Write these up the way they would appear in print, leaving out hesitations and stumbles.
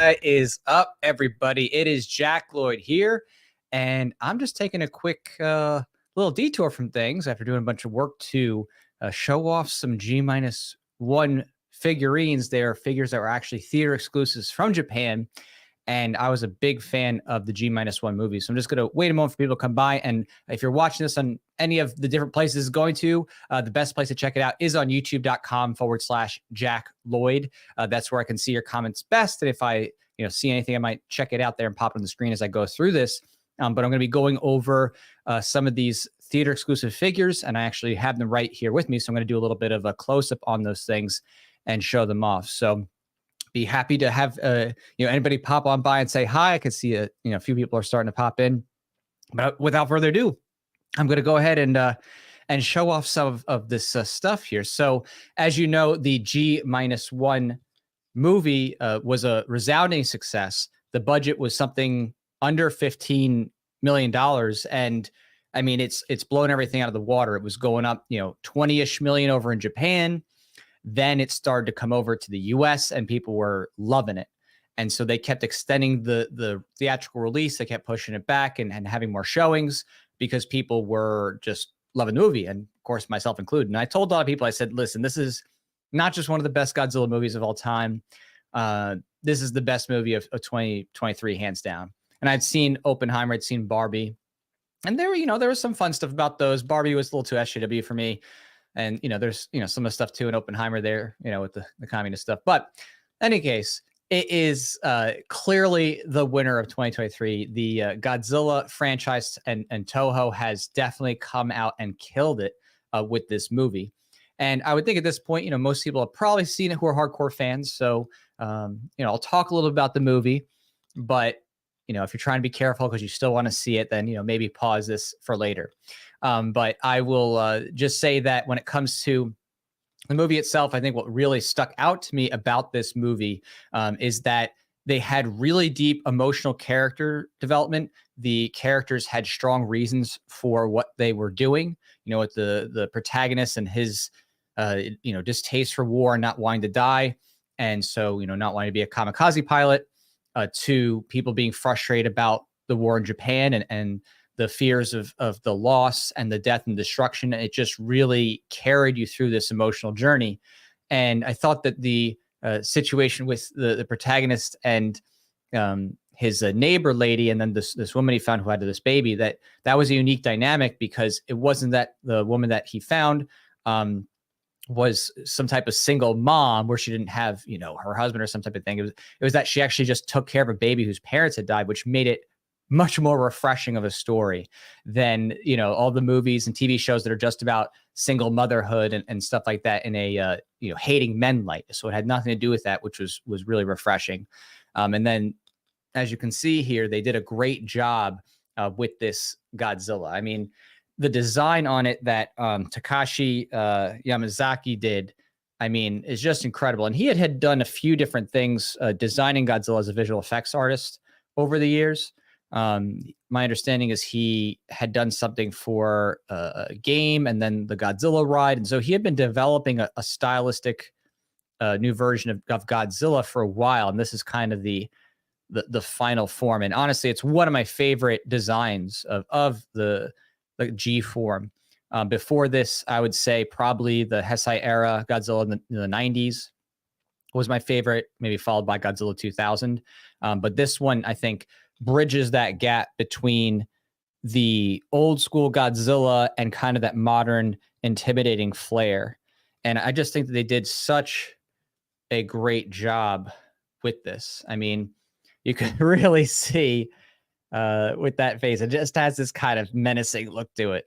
What is up, everybody? It is Jack Lloyd here, and I'm just taking a quick little detour from things after doing a bunch of work to show off some G-1 figurines. They are figures that were actually theater exclusives from Japan, and I was a big fan of the G-1 movie. So I'm just going to wait a moment for people to come by. And if you're watching this on any of the different places it's going to, the best place to check it out is on youtube.com/Jack Lloyd. That's where I can see your comments best. And if I see anything, I might check it out there and pop it on the screen as I go through this. But I'm going to be going over some of these theater exclusive figures, and I actually have them right here with me. So I'm going to do a little bit of a close up on those things and show them off. So be happy to have anybody pop on by and say hi. I can see a few people are starting to pop in, but without further ado, I'm going to go ahead and show off some of this stuff here. So as you know, the G-1 movie was a resounding success. The budget was something under $15 million, and I mean it's blown everything out of the water. It was going up 20-ish million over in Japan. Then it started to come over to the US and people were loving it. And so they kept extending the theatrical release. They kept pushing it back and having more showings because people were just loving the movie. And of course, myself included. And I told a lot of people, I said, listen, this is not just one of the best Godzilla movies of all time. This is the best movie of 2023, hands down. And I'd seen Oppenheimer, I'd seen Barbie. And there was some fun stuff about those. Barbie was a little too SJW for me. And, there's, some of the stuff too in Oppenheimer there, with the communist stuff. But in any case, it is clearly the winner of 2023. The Godzilla franchise and Toho has definitely come out and killed it with this movie. And I would think at this point, most people have probably seen it who are hardcore fans. So, I'll talk a little about the movie. But, if you're trying to be careful because you still want to see it, then, maybe pause this for later. But I will just say that when it comes to the movie itself, I think what really stuck out to me about this movie is that they had really deep emotional character development. The characters had strong reasons for what they were doing, with the protagonist and his, distaste for war and not wanting to die. And so, not wanting to be a kamikaze pilot, to people being frustrated about the war in Japan and the fears of the loss and the death and destruction. It just really carried you through this emotional journey. And I thought that the situation with the protagonist and his neighbor lady, and then this woman he found who had this baby, that was a unique dynamic because it wasn't that the woman that he found was some type of single mom where she didn't have, her husband or some type of thing. It was that she actually just took care of a baby whose parents had died, which made it much more refreshing of a story than, all the movies and TV shows that are just about single motherhood and stuff like that in a, hating men light. So it had nothing to do with that, which was really refreshing. And then as you can see here, they did a great job with this Godzilla. I mean, the design on it that Takashi Yamazaki did, I mean, is just incredible. And he had done a few different things designing Godzilla as a visual effects artist over the years. My understanding is he had done something for a game and then the Godzilla ride. And so he had been developing a stylistic new version of Godzilla for a while. And this is kind of the final form. And honestly, it's one of my favorite designs of the G form. Before this, I would say probably the Heisei era Godzilla in the 90s was my favorite, maybe followed by Godzilla 2000. But this one, I think, bridges that gap between the old school Godzilla and kind of that modern intimidating flair. And I just think that they did such a great job with this. I mean, you can really see with that face, it just has this kind of menacing look to it.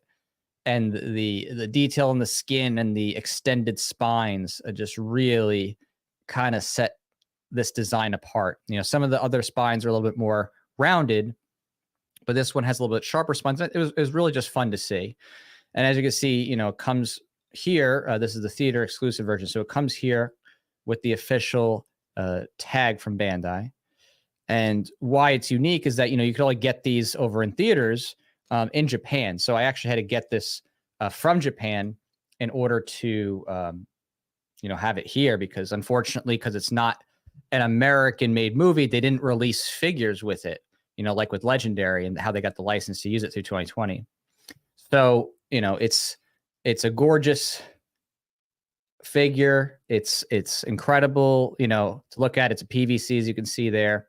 And the detail in the skin and the extended spines just really kind of set this design apart. Some of the other spines are a little bit more rounded, but this one has a little bit sharper spines. It was really just fun to see. And as you can see, it comes here. This is the theater exclusive version. So it comes here with the official tag from Bandai. And why it's unique is that, you can only get these over in theaters in Japan. So I actually had to get this from Japan in order to, have it here because unfortunately, because it's not an American-made movie, they didn't release figures with it, you know, like with Legendary and how they got the license to use it through 2020. So, you know, it's a gorgeous figure. It's incredible, you know, to look at. It's a PVC, as you can see there.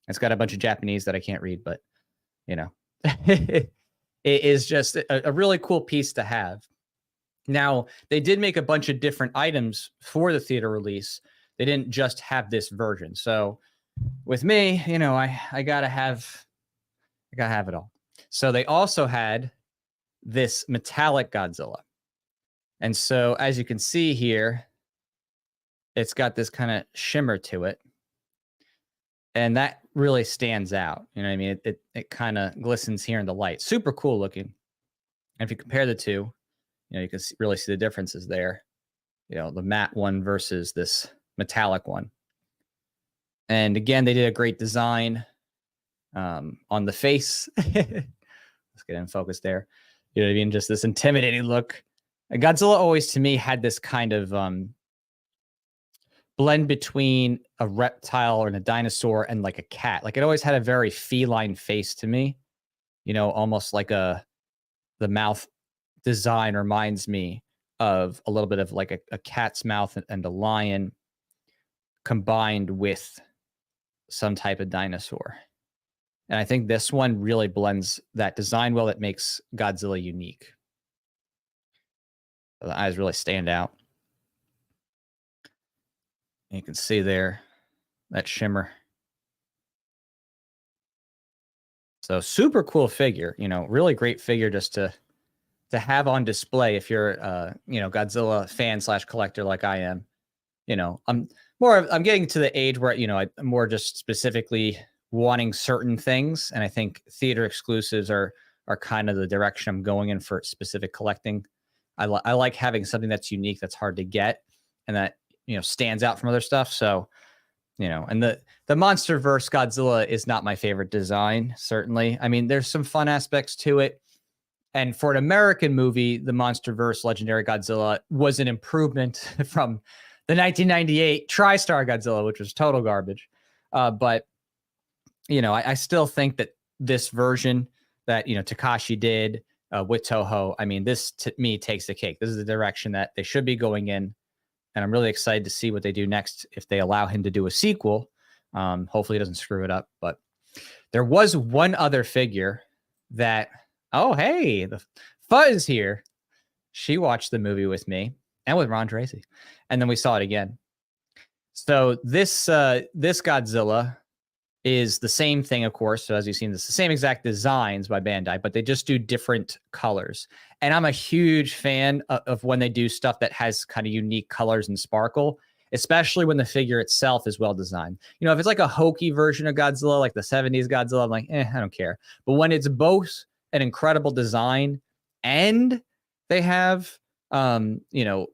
It's got a bunch of Japanese that I can't read, but you know, it is just a really cool piece to have. Now, they did make a bunch of different items for the theater release. They didn't just have this version. So with me, you know, I gotta have it all. So they also had this metallic Godzilla. And so as you can see here, it's got this kind of shimmer to it. And that really stands out. You know what I mean? It kind of glistens here in the light. Super cool looking. And if you compare the two, you know, you can really see the differences there. You know, the matte one versus this metallic one. And again, they did a great design on the face. Let's get in focus there. You know what I mean? Just this intimidating look. Godzilla always, to me, had this kind of blend between a reptile and a dinosaur and like a cat. Like it always had a very feline face to me. You know, almost like the mouth design reminds me of a little bit of like a cat's mouth and a lion combined with some type of dinosaur. And I think this one really blends that design well. It makes Godzilla unique. The eyes really stand out. You can see there that shimmer. So super cool figure, you know, really great figure just to have on display if you're you know, Godzilla fan / collector like I am. You know, I'm getting to the age where, you know, I'm more just specifically wanting certain things, and I think theater exclusives are kind of the direction I'm going in for specific collecting. I like having something that's unique, that's hard to get, and that, you know, stands out from other stuff. So, you know, and the MonsterVerse Godzilla is not my favorite design, certainly. I mean, there's some fun aspects to it. And for an American movie, the MonsterVerse Legendary Godzilla was an improvement from the 1998 TriStar Godzilla, which was total garbage. But, you know, I still think that this version that, you know, Takashi did with Toho, I mean, this to me takes the cake. This is the direction that they should be going in. And I'm really excited to see what they do next if they allow him to do a sequel. Hopefully he doesn't screw it up. But there was one other figure that, oh, hey, the Fuzz here. She watched the movie with me and with Ron Tracy. And then we saw it again. So this Godzilla is the same thing, of course. So as you've seen, it's the same exact designs by Bandai, but they just do different colors. And I'm a huge fan of when they do stuff that has kind of unique colors and sparkle, especially when the figure itself is well designed. You know, if it's like a hokey version of Godzilla, like the 70s Godzilla, I'm like, I don't care. But when it's both an incredible design and they have, you know,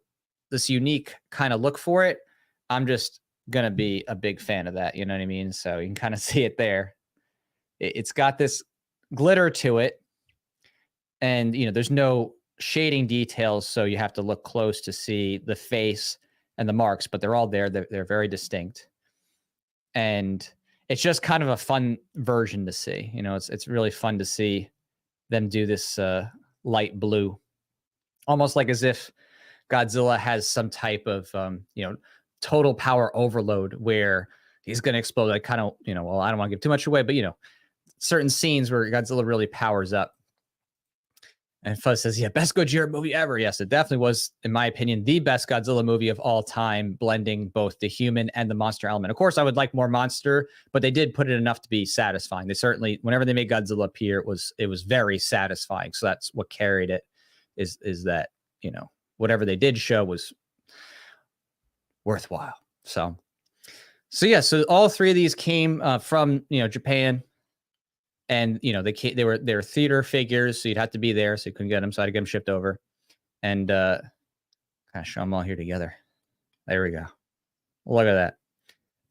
this unique kind of look for it, I'm just going to be a big fan of that. You know what I mean? So you can kind of see it there. It's got this glitter to it. And, you know, there's no shading details, so you have to look close to see the face and the marks, but they're all there. They're very distinct. And it's just kind of a fun version to see. You know, it's really fun to see them do this light blue, almost like as if Godzilla has some type of, you know, total power overload where he's going to explode. Like kind of, you know, well, I don't want to give too much away, but, you know, certain scenes where Godzilla really powers up. And Fuzz says, yeah, best Gojira movie ever. Yes, it definitely was, in my opinion, the best Godzilla movie of all time, blending both the human and the monster element. Of course, I would like more monster, but they did put it enough to be satisfying. They certainly, whenever they made Godzilla appear, it was very satisfying. So that's what carried it, is that, you know, whatever they did show was worthwhile. So yeah, so all three of these came from, you know, Japan. And, you know, they were theater figures, so you'd have to be there, so you couldn't get them. So I had to get them shipped over. And kind of show them all here together. There we go. Look at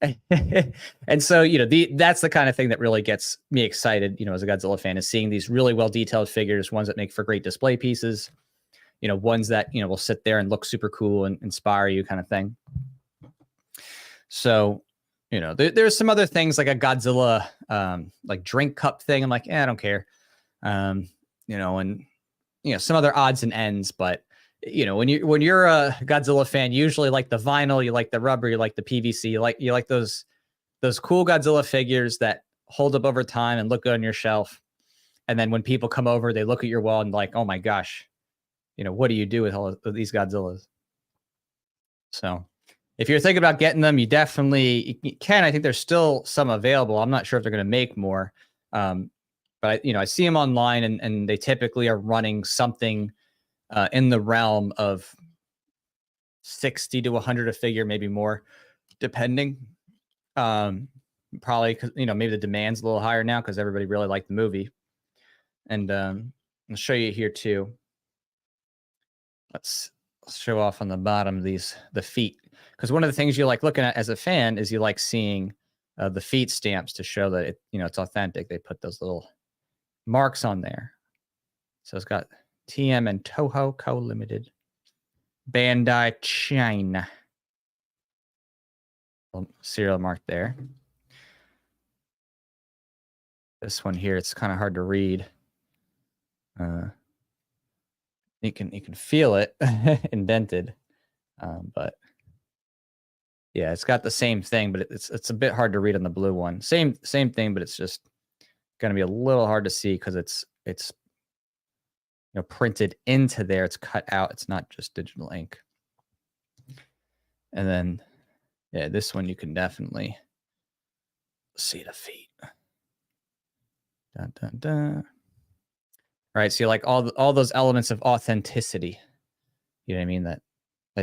that. And so, you know, that's the kind of thing that really gets me excited, you know, as a Godzilla fan, is seeing these really well-detailed figures, ones that make for great display pieces, you know, ones that, you know, will sit there and look super cool and inspire you kind of thing. So, there's some other things like a Godzilla like drink cup thing. I'm like, I don't care. And some other odds and ends, but when you're a Godzilla fan, usually like the vinyl, you like the rubber, you like the PVC, you like those cool Godzilla figures that hold up over time and look good on your shelf. And then when people come over, they look at your wall and like, oh my gosh, what do you do with all of these Godzillas? So if you're thinking about getting them, you definitely can. I think there's still some available. I'm not sure if they're going to make more. But I see them online and they typically are running something in the realm of 60 to 100 a figure, maybe more, depending. Probably because maybe the demand's a little higher now because everybody really liked the movie. And I'll show you here too. Let's show off on the bottom the feet, because one of the things you like looking at as a fan is you like seeing the feet stamps to show that it's authentic. They put those little marks on there. So it's got TM and Toho Co. Limited, Bandai China, serial mark there. This one here, it's kind of hard to read. You can feel it indented, but yeah, it's got the same thing, but it's a bit hard to read on the blue one. Same thing, but it's just going to be a little hard to see because it's printed into there. It's cut out. It's not just digital ink. And then, yeah, this one you can definitely see the feet. Dun, dun, dun. Right, so you like all those elements of authenticity. You know what I mean? That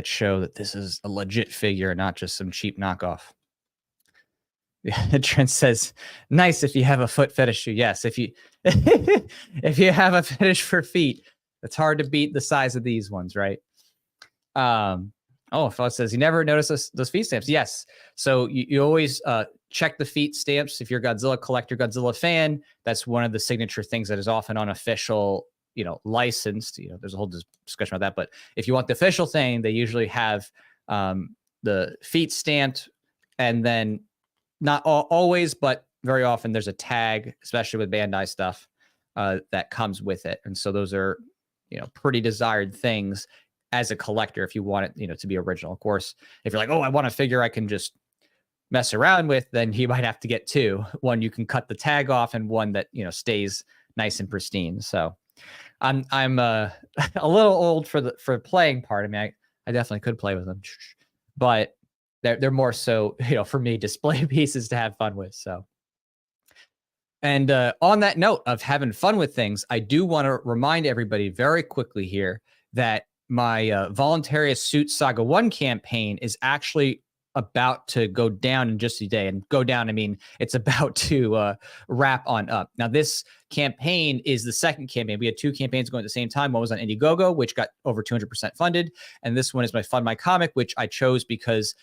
show that this is a legit figure, not just some cheap knockoff. Yeah, Trent says, "Nice if you have a foot fetish shoe." Yes, if you if you have a fetish for feet, it's hard to beat the size of these ones, right? Fellow says, "You never notice those feet stamps?" Yes. So you always check the feet stamps. If you're a Godzilla collector, Godzilla fan, that's one of the signature things that is often unofficial, licensed. There's a whole discussion about that. But if you want the official thing, they usually have the feet stamped, and then not always, but very often there's a tag, especially with Bandai stuff, that comes with it. And so those are, pretty desired things as a collector if you want it, to be original. Of course, if you're like, oh, I want a figure I can just mess around with, then you might have to get two. One you can cut the tag off, and one that stays nice and pristine. So I'm a little old for playing part. I mean, I definitely could play with them, but they're more so for me display pieces to have fun with. So, and on that note of having fun with things, I do want to remind everybody very quickly here that my Voluntarius Suit Saga 1 campaign is actually about to go down in just a day. And go down, I mean, it's about to wrap on up. Now, this campaign is the second campaign. We had two campaigns going at the same time. One was on Indiegogo, which got over 200% funded. And this one is my Fund My Comic, which I chose because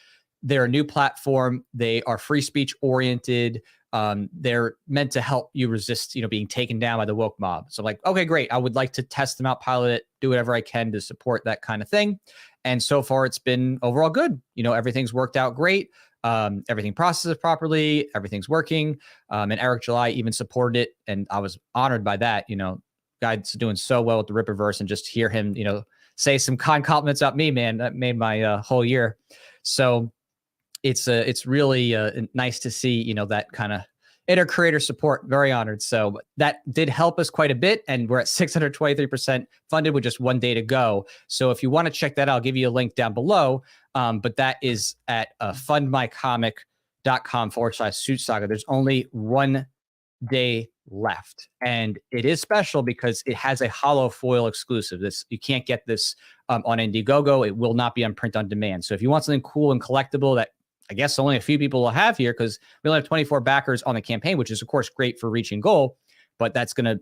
they're a new platform. They are free speech oriented. They're meant to help you resist, being taken down by the woke mob. So I'm like, okay, great. I would like to test them out, pilot it, do whatever I can to support that kind of thing. And so far it's been overall good. Everything's worked out great. Everything processes properly. Everything's working. And Eric July even supported it. And I was honored by that. Guy's doing so well with the Rippaverse, and just hear him, say some kind compliments about me, man, that made my whole year. So it's really nice to see, that kind of inner creator support. Very honored. So that did help us quite a bit. And we're at 623% funded with just 1 day to go. So if you want to check that out, I'll give you a link down below. But that is at fundmycomic.com/Suit Saga. There's only 1 day left. And it is special because it has a hollow foil exclusive. You can't get this on Indiegogo. It will not be on print on demand. So if you want something cool and collectible that I guess only a few people will have here, because we only have 24 backers on the campaign, which is of course great for reaching goal, but that's going to,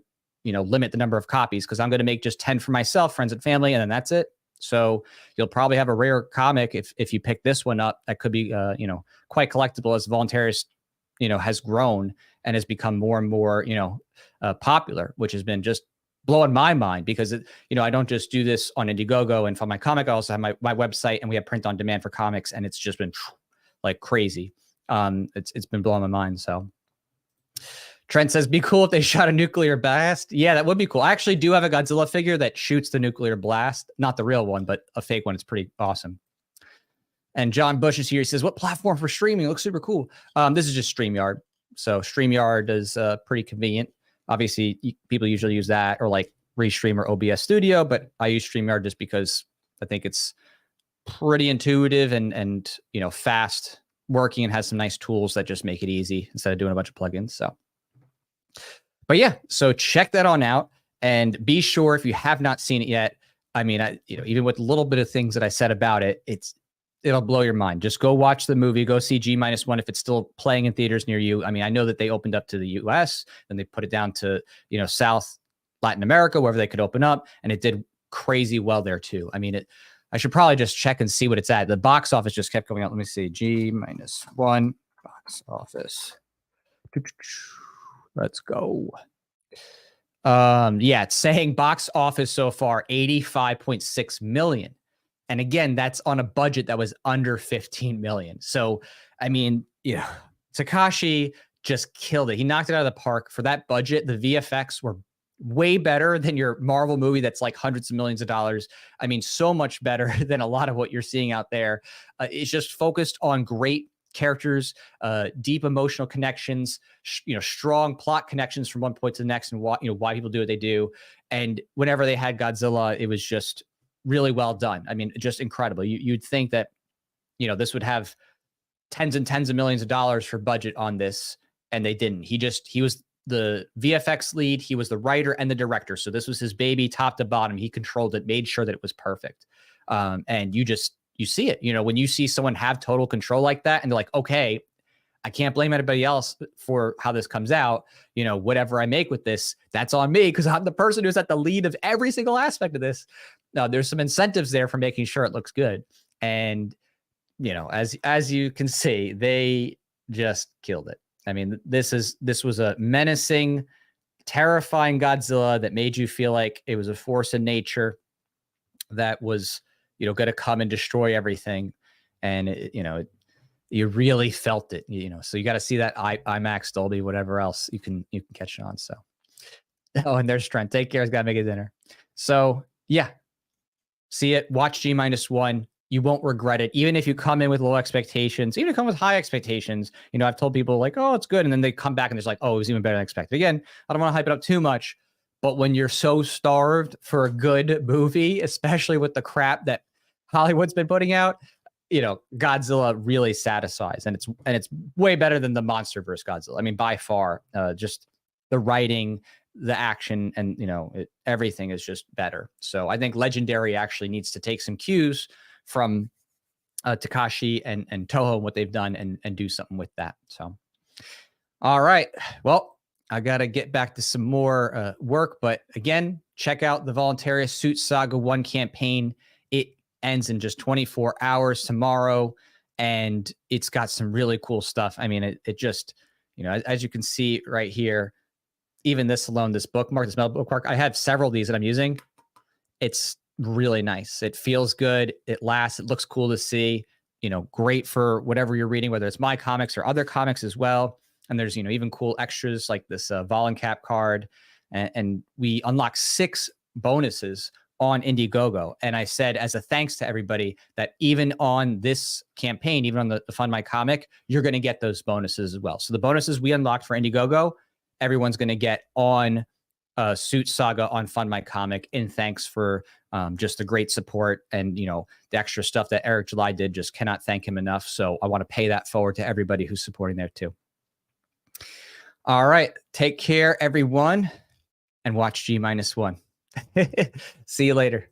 limit the number of copies, because I'm going to make just 10 for myself, friends and family, and then that's it. So you'll probably have a rare comic if you pick this one up that could be, quite collectible, as Voluntarius, has grown and has become more and more, popular, which has been just blowing my mind, because I don't just do this on Indiegogo and Fund My Comic. I also have my website, and we have print on demand for comics, and it's just been like crazy. It's been blowing my mind. So Trent says, be cool if they shot a nuclear blast. Yeah, that would be cool. I actually do have a Godzilla figure that shoots the nuclear blast. Not the real one, but a fake one. It's pretty awesome. And John Bush is here. He says, what platform for streaming? It looks super cool. This is just StreamYard. So StreamYard is pretty convenient. Obviously, people usually use that or like Restream or OBS Studio, but I use StreamYard just because I think it's pretty intuitive and fast working and has some nice tools that just make it easy instead of doing a bunch of plugins. So, but yeah, so check that on out and be sure if you have not seen it yet. I mean, even with a little bit of things that I said about it, it'll blow your mind. Just go watch the movie, go see G-1 if it's still playing in theaters near you. I mean, I know that they opened up to the US and they put it down to, South Latin America, wherever they could open up. And it did crazy well there too. I mean, I should probably just check and see what it's at. The box office just kept going out. Let me see. G-1 box office. Let's go. Yeah, it's saying box office so far, 85.6 million. And again, that's on a budget that was under 15 million. So, I mean, Takashi just killed it. He knocked it out of the park. For that budget, the VFX were way better than your Marvel movie that's like hundreds of millions of dollars. I mean, so much better than a lot of what you're seeing out there. It's just focused on great characters, deep emotional connections, strong plot connections from one point to the next, and why people do what they do. And whenever they had Godzilla, it was just really well done. I mean, just incredible. You'd think that, this would have tens and tens of millions of dollars for budget on this, and they didn't. He was the VFX lead. He was the writer and the director. So this was his baby, top to bottom. He controlled it, made sure that it was perfect. And you see it, when you see someone have total control like that, and they're like, okay, I can't blame anybody else for how this comes out. Whatever I make with this, that's on me because I'm the person who's at the lead of every single aspect of this. Now, there's some incentives there for making sure it looks good. And, as you can see, they just killed it. I mean, this was a menacing, terrifying Godzilla that made you feel like it was a force in nature that was, going to come and destroy everything. And, you really felt it, so you got to see that IMAX, Dolby, whatever else you can catch it on. So, oh, and there's Trent. Take care. He's got to make a dinner. So yeah, see it, watch G-1. You won't regret it. Even if you come in with low expectations, even if you come with high expectations, I've told people like, oh, it's good. And then they come back and it's like, oh, it was even better than expected. Again, I don't want to hype it up too much, but when you're so starved for a good movie, especially with the crap that Hollywood's been putting out, Godzilla really satisfies, and it's way better than the MonsterVerse Godzilla. I mean, by far, just the writing, the action, and everything is just better. So I think Legendary actually needs to take some cues from Takashi and Toho and what they've done and do something with that. So, all right, well, I gotta get back to some more work, but again, check out the Voluntarius Suit Saga 1 campaign. It ends in just 24 hours tomorrow, and it's got some really cool stuff. I mean, it just, as you can see right here, even this alone, this bookmark, this metal bookmark, I have several of these that I'm using. It's really nice. It feels good. It lasts. It looks cool to see, great for whatever you're reading, whether it's my comics or other comics as well. And there's, even cool extras like this Valencap card. And we unlock 6 bonuses on Indiegogo. And I said, as a thanks to everybody, that even on this campaign, even on the Fund My Comic, you're going to get those bonuses as well. So the bonuses we unlocked for Indiegogo, everyone's going to get on Suit Saga on Fund My Comic, in thanks for just the great support and, the extra stuff that Eric July did. Just cannot thank him enough. So I want to pay that forward to everybody who's supporting there too. All right. Take care, everyone, and watch G-1. See you later.